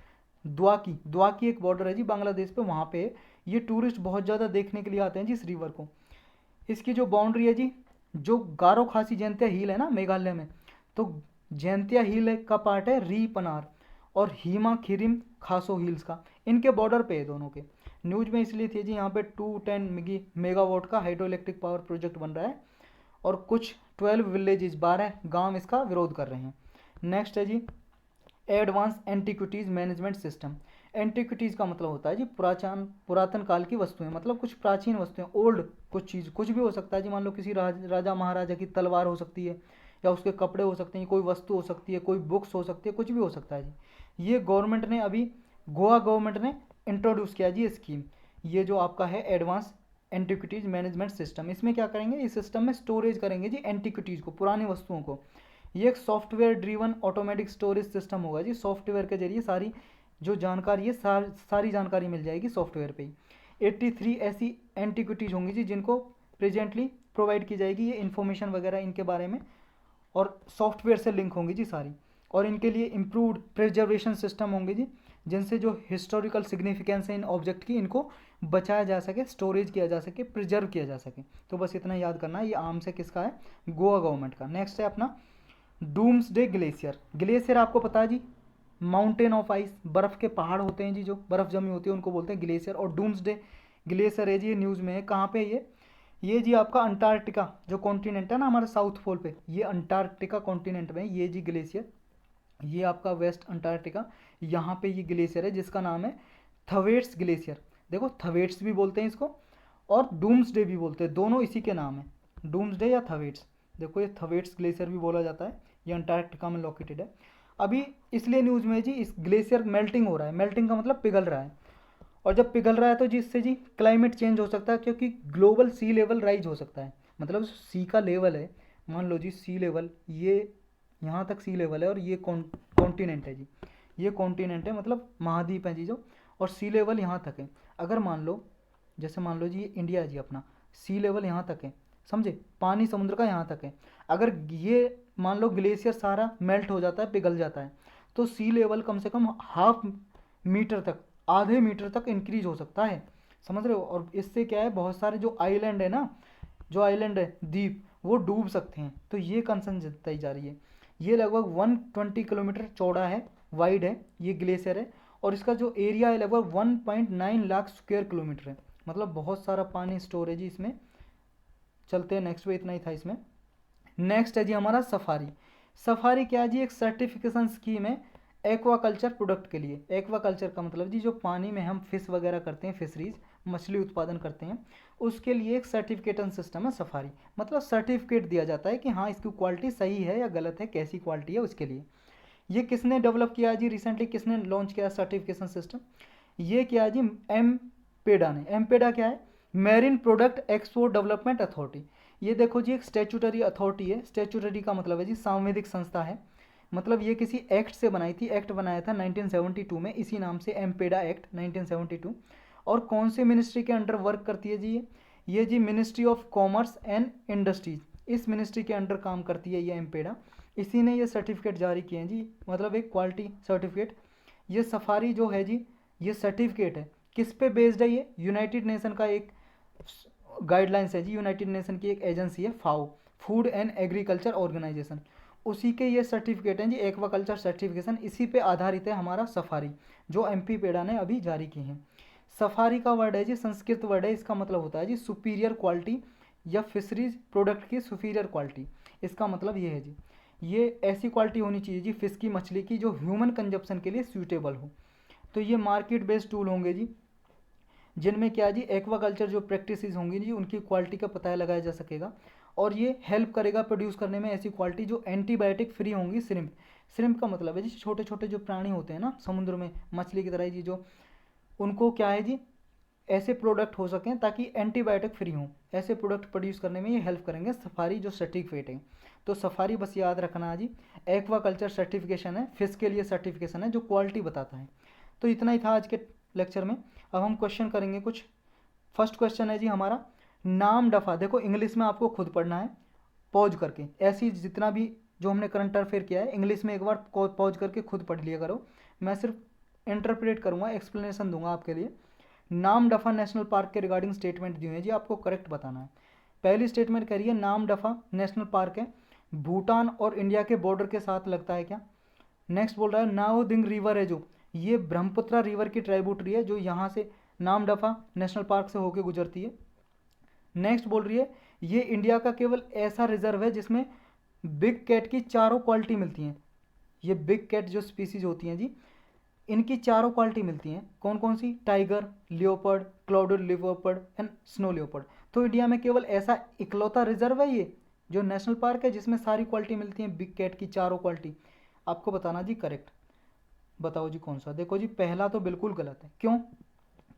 द्वाकी एक बॉर्डर है जी बांग्लादेश पे, वहाँ पे है। ये टूरिस्ट बहुत ज़्यादा देखने के लिए आते हैं जी इस रिवर को। इसकी जो बाउंड्री है जी, जो गारो खासी जयंतिया हिल है ना मेघालय में, तो जयंतिया हिल का पार्ट है री पनार और हीमा खिरिम खासो हिल्स का, इनके बॉर्डर पे है दोनों के। न्यूज में इसलिए थी जी, यहाँ पे 210 मेगावाट का हाइड्रो इलेक्ट्रिक पावर प्रोजेक्ट बन रहा है, और कुछ 12 विलेजेस, 12 गांव इसका विरोध कर रहे हैं। नेक्स्ट है जी advance antiquities management system. Antiquities का मतलब होता है जी पुरातन काल की वस्तुएं, मतलब कुछ प्राचीन वस्तुएं, ओल्ड कुछ चीज़, कुछ भी हो सकता है जी, मान लो किसी राजा महाराजा की तलवार हो सकती है, या उसके कपड़े हो सकते हैं, कोई वस्तु हो सकती है, कोई बुक्स हो सकती है, कुछ भी हो सकता है जी। ये गवर्नमेंट ने अभी, गोवा गवर्नमेंट ने इंट्रोड्यूस किया जी स्कीम, ये जो आपका है एडवांस एंटिक्विटीज़ मैनेजमेंट सिस्टम। इसमें क्या करेंगे? इस सिस्टम में स्टोरेज करेंगे जी एंटिक्विटीज़ को, पुरानी वस्तुओं को। ये एक software driven automatic storage system होगा जी, सॉफ्टवेयर के जरिए सारी जो जानकारी है, सारी जानकारी मिल जाएगी सॉफ्टवेयर पे ही। 83 ऐसी एंटिक्विटीज़ होंगी जी जिनको प्रेजेंटली प्रोवाइड की जाएगी ये इन्फॉर्मेशन वगैरह इनके बारे में, और सॉफ्टवेयर से लिंक होंगी जी सारी। और इनके लिए इम्प्रूव्ड प्रिजर्वेशन सिस्टम होंगे जी, जिनसे जो हिस्टोरिकल सिग्निफिकेंस है इन ऑब्जेक्ट की, इनको बचाया जा सके, स्टोरेज किया जा सके, प्रिजर्व किया जा सके। तो बस इतना याद करना है। ये आम से किसका है? गोवा गवर्नमेंट का। नेक्स्ट है अपना डूम्सडे ग्लेशियर। ग्लेशियर आपको पता है जी, माउंटेन ऑफ आइस, बर्फ़ के पहाड़ होते हैं जी, जो बर्फ़ जमी होती है उनको बोलते हैं ग्लेशियर। और डूम्सडे ग्लेशियर है जी, ये न्यूज़ में है। कहाँ पे ये जी आपका अंटार्कटिका जो कॉन्टिनेंट है ना हमारे साउथ पोल पे, ये अंटार्कटिका कॉन्टिनेंट में ये जी ग्लेशियर, ये आपका वेस्ट अंटार्कटिका, यहाँ पे ये ग्लेशियर है जिसका नाम है थवेट्स ग्लेशियर। देखो थवेट्स भी बोलते हैं इसको और डूम्सडे भी बोलते हैं, दोनों इसी के नाम है, डूम्सडे या थवेट्स। देखो ये थवेट्स ग्लेशियर भी बोला जाता है, ये अंटार्कटिका में लोकेटेड है। अभी इसलिए न्यूज़ में जी इस ग्लेशियर मेल्टिंग हो रहा है, मेल्टिंग का मतलब पिघल रहा है, और जब पिघल रहा है तो जिससे जी क्लाइमेट चेंज हो सकता है, क्योंकि ग्लोबल सी लेवल राइज हो सकता है। मतलब सी का लेवल है, मान लो जी सी लेवल, ये यहाँ तक सी लेवल है और ये कॉन्टिनेंट है जी, ये कॉन्टिनेंट है मतलब महाद्वीप है जी जो, और सी लेवल यहाँ तक है। अगर मान लो, जैसे मान लो जी ये इंडिया है जी अपना, सी लेवल यहाँ तक है, समझे, पानी समुद्र का यहाँ तक है। अगर ये मान लो ग्लेशियर सारा मेल्ट हो जाता है, पिघल जाता है, तो सी लेवल कम से कम हाफ मीटर तक, आधे मीटर तक इंक्रीज हो सकता है, समझ रहे हो। और इससे क्या है, बहुत सारे जो आइलैंड है ना, जो आइलैंड है द्वीप, वो डूब सकते हैं। तो ये कंसर्न जताई जा रही है। ये लगभग 120 किलोमीटर चौड़ा है, वाइड है ये ग्लेशियर है, और इसका जो एरिया है लगभग 1.9 लाख स्क्वायर किलोमीटर है, मतलब बहुत सारा पानी स्टोरेज इसमें। चलते हैं नेक्स्ट पे, इतना ही था इसमें। नेक्स्ट है जी हमारा सफारी। सफारी क्या है जी, एक सर्टिफिकेशन स्कीम है एक्वाकल्चर प्रोडक्ट के लिए। एक्वाकल्चर का मतलब जी जो पानी में हम फिश वगैरह करते हैं, फिशरीज, मछली उत्पादन करते हैं, उसके लिए एक सर्टिफिकेशन सिस्टम है सफारी। मतलब सर्टिफिकेट दिया जाता है कि हाँ इसकी क्वालिटी सही है या गलत है, कैसी क्वालिटी है उसके लिए। ये किसने डेवलप किया जी, रिसेंटली किसने लॉन्च किया सर्टिफिकेशन सिस्टम, ये किया जी एम पेडा ने। एम पेडा क्या है, marine product export development authority. ये देखो जी एक स्टेचुटरी अथॉरिटी है, स्टेचुटरी का मतलब है जी सांविधिक संस्था है, मतलब ये किसी एक्ट से बनाई थी, एक्ट बनाया था 1972 में, इसी नाम से एम्पेडा एक्ट 1972। और कौन से मिनिस्ट्री के अंडर वर्क करती है जी ये जी ministry of commerce and industries, इस मिनिस्ट्री के अंडर काम करती है ये एम्पेडा। इसी ने ये सर्टिफिकेट जारी किए हैं जी, मतलब एक क्वालिटी सर्टिफिकेट। ये सफारी जो है जी, ये सर्टिफिकेट है किस पे बेस्ड है, ये यूनाइटेड नेशन का एक गाइडलाइंस है जी, यूनाइटेड नेशन की एक एजेंसी है फाओ, फूड एंड एग्रीकल्चर ऑर्गेनाइजेशन, उसी के ये सर्टिफिकेट हैं जी एक्वाकल्चर सर्टिफिकेशन। इसी पे आधारित है हमारा सफारी, जो एमपी पेडा ने अभी जारी की है। सफारी का वर्ड है जी संस्कृत वर्ड है, इसका मतलब होता है जी सुपीरियर क्वालिटी या फिशरीज प्रोडक्ट की सुपीरियर क्वालिटी। इसका मतलब ये है जी, ये ऐसी क्वालिटी होनी चाहिए जी फिश की, मछली की, जो ह्यूमन कंजप्शन के लिए सूटेबल हो। तो ये मार्केट बेस्ड टूल होंगे जी, जिनमें क्या जी एक्वाकल्चर जो प्रैक्टिसेस होंगी जी उनकी क्वालिटी का पता लगाया जा सकेगा। और ये हेल्प करेगा प्रोड्यूस करने में ऐसी क्वालिटी जो एंटीबायोटिक फ्री होंगी। श्रिम्प, श्रिम्प का मतलब है जी छोटे छोटे जो प्राणी होते हैं ना समुद्र में, मछली की तरह जी, जो उनको क्या है जी ऐसे प्रोडक्ट हो सकें ताकि एंटीबायोटिक फ्री हों, ऐसे प्रोडक्ट प्रोड्यूस करने में ये हेल्प करेंगे सफारी जो सर्टिफिकेट है। तो सफारी बस याद रखना है जी, एक्वाकल्चर सर्टिफिकेशन है, फिश के लिए सर्टिफिकेशन है जो क्वालिटी बताता है। तो इतना ही था आज के लेक्चर में। अब हम क्वेश्चन करेंगे कुछ। फर्स्ट क्वेश्चन है जी हमारा, नाम दफा, देखो इंग्लिश में आपको खुद पढ़ना है पॉज करके, ऐसी जितना भी जो हमने करंट अफेयर किया है इंग्लिश में एक बार पॉज करके खुद पढ़ लिया करो, मैं सिर्फ इंटरप्रेट करूँगा, एक्सप्लेनेशन दूंगा आपके लिए। नाम दफा नेशनल पार्क के रिगार्डिंग स्टेटमेंट दी हुई है जी, आपको करेक्ट बताना है। पहली स्टेटमेंट कह रही है नाम दफा नेशनल पार्क है, भूटान और इंडिया के बॉर्डर के साथ लगता है क्या। नेक्स्ट बोल रहा है नाओदिंग रिवर है जो, ये ब्रह्मपुत्र रिवर की ट्राइब्यूटरी है जो यहाँ से नाम दफा नेशनल पार्क से होकर गुजरती है। नेक्स्ट बोल रही है ये इंडिया का केवल ऐसा रिजर्व है जिसमें बिग कैट की चारों क्वालिटी मिलती हैं। ये बिग कैट जो स्पीसीज होती हैं जी, इनकी चारों क्वालिटी मिलती हैं, कौन कौन सी, tiger, leopard, clouded leopard and snow leopard. तो इंडिया में केवल ऐसा इकलौता रिजर्व है ये जो नेशनल पार्क है जिसमें सारी क्वालिटी मिलती हैं, बिग कैट की चारों क्वालिटी। आपको बताना जी करेक्ट, बताओ जी कौन सा। देखो जी पहला तो बिल्कुल गलत है, क्यों,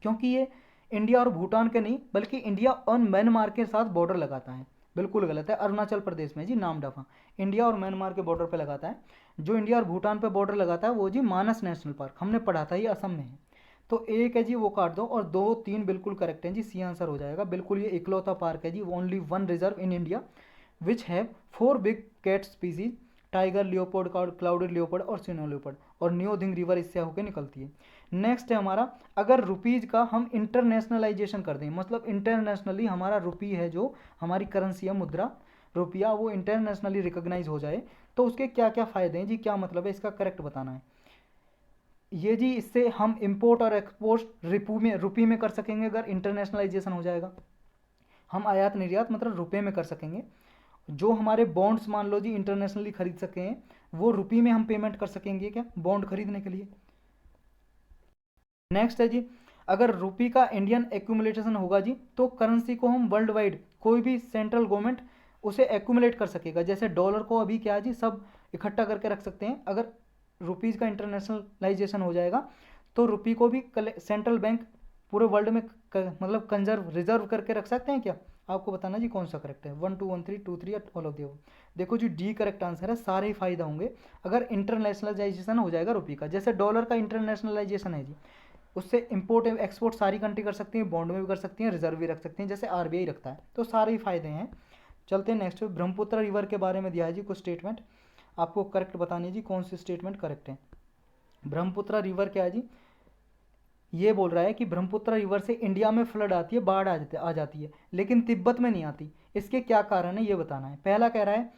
क्योंकि ये इंडिया और भूटान के नहीं बल्कि इंडिया और म्यांमार के साथ बॉर्डर लगाता है, बिल्कुल गलत है। अरुणाचल प्रदेश में जी नामदफा, इंडिया और म्यांमार के बॉर्डर पे लगाता है। जो इंडिया और भूटान पे बॉर्डर लगाता है वो जी मानस नेशनल पार्क, हमने पढ़ा था ये असम में है। तो एक है जी वो काट दो, और दो तीन बिल्कुल करेक्ट हैं जी, सी आंसर हो जाएगा बिल्कुल। ये इकलौता पार्क है जी, only one reserve in India which have 4 big cat species, tiger, leopard, clouded leopard और सिनो लियोपोर्ड, और न्योधिंग रिवर इससे होकर निकलती है। नेक्स्ट है हमारा, अगर रुपीज का हम इंटरनेशनलाइजेशन कर दें, मतलब इंटरनेशनली हमारा रुपी है जो हमारी करेंसी है, मुद्रा रुपया, वो इंटरनेशनली रिकॉग्नाइज हो जाए तो उसके क्या क्या फ़ायदे हैं जी, क्या मतलब है, इसका करेक्ट बताना है। ये जी इससे हम इंपोर्ट और एक्सपोर्ट रुपी में कर सकेंगे अगर इंटरनेशनलाइजेशन हो जाएगा। हम आयात निर्यात मतलब रुपये में कर सकेंगे। जो हमारे बॉन्ड्स मान लो जी इंटरनेशनली खरीद सके हैं, वो रुपी में हम पेमेंट कर सकेंगे क्या बॉन्ड खरीदने के लिए। नेक्स्ट है जी, अगर रुपी का इंडियन एक्यूमुलेशन होगा जी तो करेंसी को हम वर्ल्ड वाइड कोई भी सेंट्रल गवर्नमेंट उसे एक्यूमुलेट कर सकेगा। जैसे डॉलर को अभी क्या है जी सब इकट्ठा करके रख सकते हैं, अगर रुपीज़ का इंटरनेशनलाइजेशन हो जाएगा तो रुपी को भी सेंट्रल बैंक पूरे वर्ल्ड में मतलब कंजर्व रिजर्व करके रख सकते हैं क्या, आपको बताना जी कौन सा करेक्ट है, 1 2 1 3 2 3 या ऑल ऑफ द अबव। देखो जी डी करेक्ट आंसर है, सारे ही फायदा होंगे अगर इंटरनेशनलाइजेशन हो जाएगा रुपये का। जैसे डॉलर का इंटरनेशनलाइजेशन है जी, उससे इंपोर्ट एक्सपोर्ट सारी कंट्री कर सकती हैं, बॉन्ड में भी कर सकती हैं, रिजर्व भी रख सकती हैं, जैसे आरबीआई रखता है। तो सारे ही फायदे हैं। चलते हैं नेक्स्ट, ब्रह्मपुत्र रिवर के बारे में दिया है जी कुछ स्टेटमेंट, आपको करेक्ट बतानी है जी कौन सी स्टेटमेंट करेक्ट है। ब्रह्मपुत्र रिवर क्या है जी, ये बोल रहा है कि ब्रह्मपुत्र रिवर से इंडिया में फ्लड आती है, बाढ़ आ जाती है, लेकिन तिब्बत में नहीं आती। इसके क्या कारण है ये बताना है। पहला कह रहा है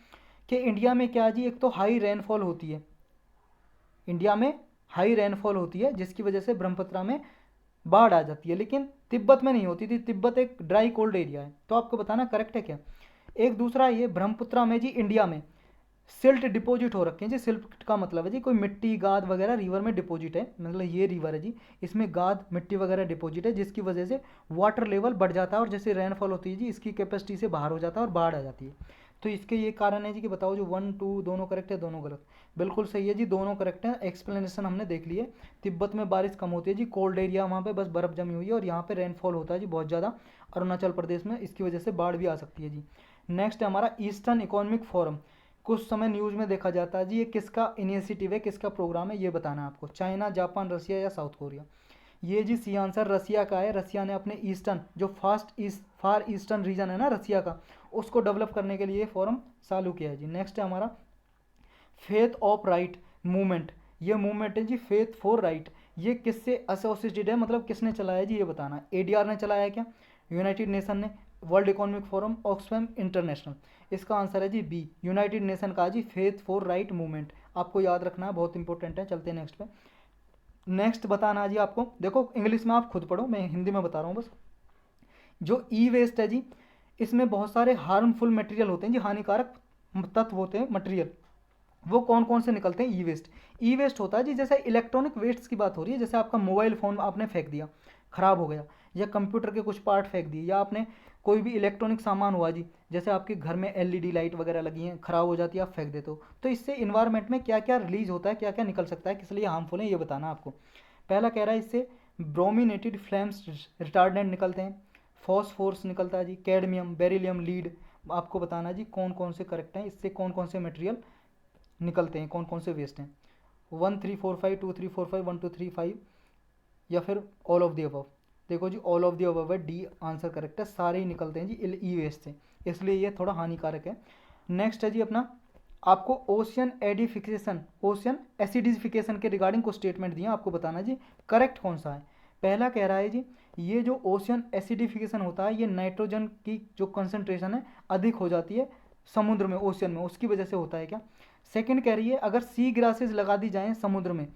कि इंडिया में क्या जी, एक तो हाई रेनफॉल होती है, इंडिया में हाई रेनफॉल होती है जिसकी वजह से ब्रह्मपुत्र में बाढ़ आ जाती है, लेकिन तिब्बत में नहीं होती थी, तिब्बत एक ड्राई कोल्ड एरिया है। तो आपको बताना करेक्ट है क्या। एक दूसरा ये ब्रह्मपुत्र में जी इंडिया में सिल्ट डिपॉजिट हो रखे हैं जी। सिल्ट का मतलब है जी कोई मिट्टी गाद वगैरह रिवर में डिपॉजिट है, मतलब ये रिवर है जी, इसमें गाद मिट्टी वगैरह डिपॉजिट है, जिसकी वजह से वाटर लेवल बढ़ जाता है और जैसे रेनफॉल होती है जी इसकी कैपेसिटी से बाहर हो जाता है और बाढ़ आ जाती है। तो इसके ये कारण है जी कि बताओ जो 1 2 दोनों करेक्ट है, दोनों गलत। बिल्कुल सही है जी, दोनों करेक्ट है। एक्सप्लेनेशन हमने देख ली है। तिब्बत में बारिश कम होती है जी, कोल्ड एरिया वहाँ पे बस बर्फ़ जमी हुई है, और यहाँ पे रेनफॉल होता है जी बहुत ज़्यादा अरुणाचल प्रदेश में, इसकी वजह से बाढ़ भी आ सकती है जी। नेक्स्ट है हमारा ईस्टर्न इकोनॉमिक फोरम, कुछ समय न्यूज़ में देखा जाता है जी, ये किसका इनिशिएटिव है, किसका प्रोग्राम है ये बताना है आपको। चाइना, जापान, रसिया या साउथ कोरिया। ये जी सी आंसर रसिया का है। रसिया ने अपने ईस्टर्न जो फार ईस्टर्न रीजन है ना रसिया का, उसको डेवलप करने के लिए फोरम चालू किया है जी। नेक्स्ट है हमारा फेथ ऑफ राइट मूवमेंट, ये मूवमेंट है जी फेथ फॉर राइट, ये किससे एसोसिएटेड है, मतलब किसने चलाया जी ये बताना है। एडीआर ने चलाया है क्या, यूनाइटेड नेशन ने, world economic forum, Oxfam international. इसका आंसर है जी बी, यूनाइटेड नेशन का जी फेथ फॉर राइट मूवमेंट, आपको याद रखना है, बहुत इंपॉर्टेंट है। चलते हैं नेक्स्ट पे। नेक्स्ट बताना है जी आपको, देखो इंग्लिश में आप खुद पढ़ो, मैं हिंदी में बता रहा हूँ बस। जो ई वेस्ट है जी, इसमें बहुत सारे हार्मफुल मटेरियल होते हैं जी, हानिकारक तत्व होते हैं मटेरियल, वो कौन कौन से निकलते हैं। ई वेस्ट, ई वेस्ट होता है जी जैसे इलेक्ट्रॉनिक वेस्ट की बात हो रही है, जैसे आपका मोबाइल फ़ोन आपने फेंक दिया, ख़राब हो गया, या कंप्यूटर के कुछ पार्ट फेंक दिए, या आपने कोई भी इलेक्ट्रॉनिक सामान हुआ जी, जैसे आपके घर में एलईडी लाइट वगैरह लगी हैं, ख़राब हो जाती है, आप फेंक देते हो, तो इससे इन्वायरमेंट में क्या क्या रिलीज होता है, क्या क्या निकल सकता है, किस लिए हार्मफुल है ये बताना आपको। पहला कह रहा है इससे ब्रोमिनेटेड फ्लेम्स रिटार्डेंट निकलते हैं, फॉस्फोरस निकलता है जी, कैडमियम, बेरिलियम, लीड। आपको बताना जी कौन कौन से करेक्ट हैं, इससे कौन कौन से मटेरियल निकलते हैं, कौन कौन से वेस्ट हैं। 1 3 4 5 2 3 4 5 1 2 3 5 या फिर ऑल ऑफ द अबव। देखो जी ऑल ऑफ द अबव है, डी आंसर करेक्ट है, सारे ही निकलते हैं जी ई वेस्ट से, इसलिए ये थोड़ा हानिकारक है। नेक्स्ट है जी अपना, आपको ओशियन एडिफिकेशन, ओशियन एसिडिफिकेशन के रिगार्डिंग को स्टेटमेंट दिया, आपको बताना जी करेक्ट कौन सा है। पहला कह रहा है जी ये जो ओशियन एसिडिफिकेशन होता है, ये नाइट्रोजन की जो कंसंट्रेशन है अधिक हो जाती है समुद्र में, ओशियन में, उसकी वजह से होता है क्या। सेकंड कह रही है अगर सी ग्रासेस लगा दी जाएं समुद्र में,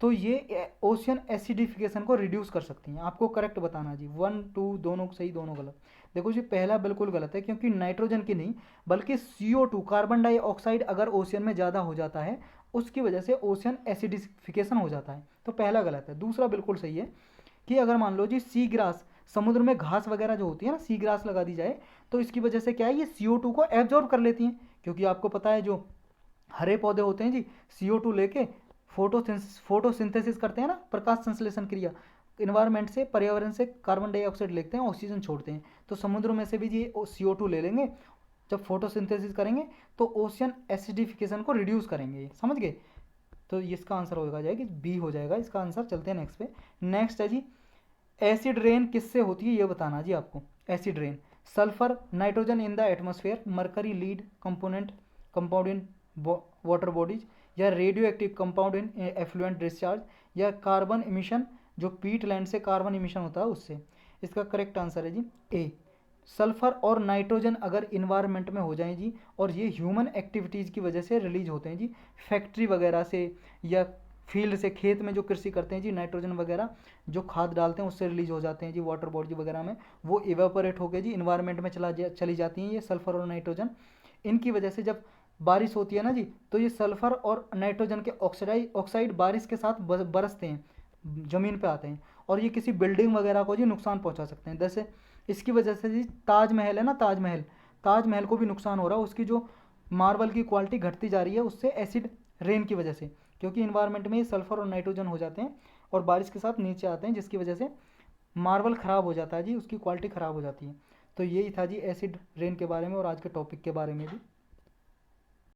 तो ये ओशियन एसिडिफिकेशन को रिड्यूस कर सकती हैं। आपको करेक्ट बताना जी, 1 2 दोनों सही, दोनों गलत। देखो जी पहला बिल्कुल गलत है, क्योंकि नाइट्रोजन की नहीं बल्कि CO2 कार्बन डाइऑक्साइड अगर ओशियन में ज़्यादा हो जाता है, उसकी वजह से ओशियन एसिडिफिकेशन हो जाता है, तो पहला गलत है। दूसरा बिल्कुल सही है कि अगर मान लो जी सी ग्रास, समुद्र में घास वगैरह जो होती है ना, सी ग्रास लगा दी जाए, तो इसकी वजह से क्या है, ये CO2 को एब्जॉर्ब कर लेती हैं, क्योंकि आपको पता है जो हरे पौधे होते हैं जी CO2 लेके फोटोसिंथेसिस करते हैं ना, प्रकाश संश्लेषण क्रिया, इन्वायरमेंट से, पर्यावरण से कार्बन डाइऑक्साइड लेते हैं, ऑक्सीजन छोड़ते हैं, तो समुद्र में से भी जी CO2 ले लेंगे, जब फोटोसिंथेसिस करेंगे तो ओशियन एसिडिफिकेशन को रिड्यूस करेंगे, समझ गए। तो इसका आंसर होगा जाएगा बी हो जाएगा इसका आंसर। चलते हैं नेक्स्ट पे। नेक्स्ट है जी एसिड रेन किससे होती है ये बताना जी आपको। Acid rain, sulphur, nitrogen in the atmosphere, mercury lead component compound in water bodies, या radioactive compound in effluent discharge, या कार्बन इमिशन, जो पीट लैंड से कार्बन इमिशन होता है उससे। इसका करेक्ट आंसर है जी ए, सल्फर और नाइट्रोजन अगर इन्वायरमेंट में हो जाएं जी, और ये ह्यूमन एक्टिविटीज़ की वजह से रिलीज होते हैं जी, फैक्ट्री वगैरह से या फील्ड से, खेत में जो कृषि करते हैं जी, नाइट्रोजन वगैरह जो खाद डालते हैं उससे रिलीज हो जाते हैं जी, वाटर बॉडी वगैरह में, वो इवेपोरेट होकर जी इन्वायरमेंट में चली जाती हैं ये सल्फर और नाइट्रोजन। इनकी वजह से जब बारिश होती है ना जी, तो ये सल्फर और नाइट्रोजन के ऑक्साइड बारिश के साथ बरसते हैं, ज़मीन पे आते हैं, और ये किसी बिल्डिंग वगैरह को जी नुकसान पहुंचा सकते हैं। जैसे इसकी वजह से जी ताजमहल है ना, ताजमहल को भी नुकसान हो रहा है, उसकी जो मार्बल की क्वालिटी घटती जा रही है उससे एसिड रेन की वजह से, क्योंकि इन्वायरमेंट में ये सल्फर और नाइट्रोजन हो जाते हैं और बारिश के साथ नीचे आते हैं, जिसकी वजह से मार्बल ख़राब हो जाता है जी, उसकी क्वालिटी ख़राब हो जाती है। तो यही था जी एसिड रेन के बारे में और आज के टॉपिक के बारे में भी।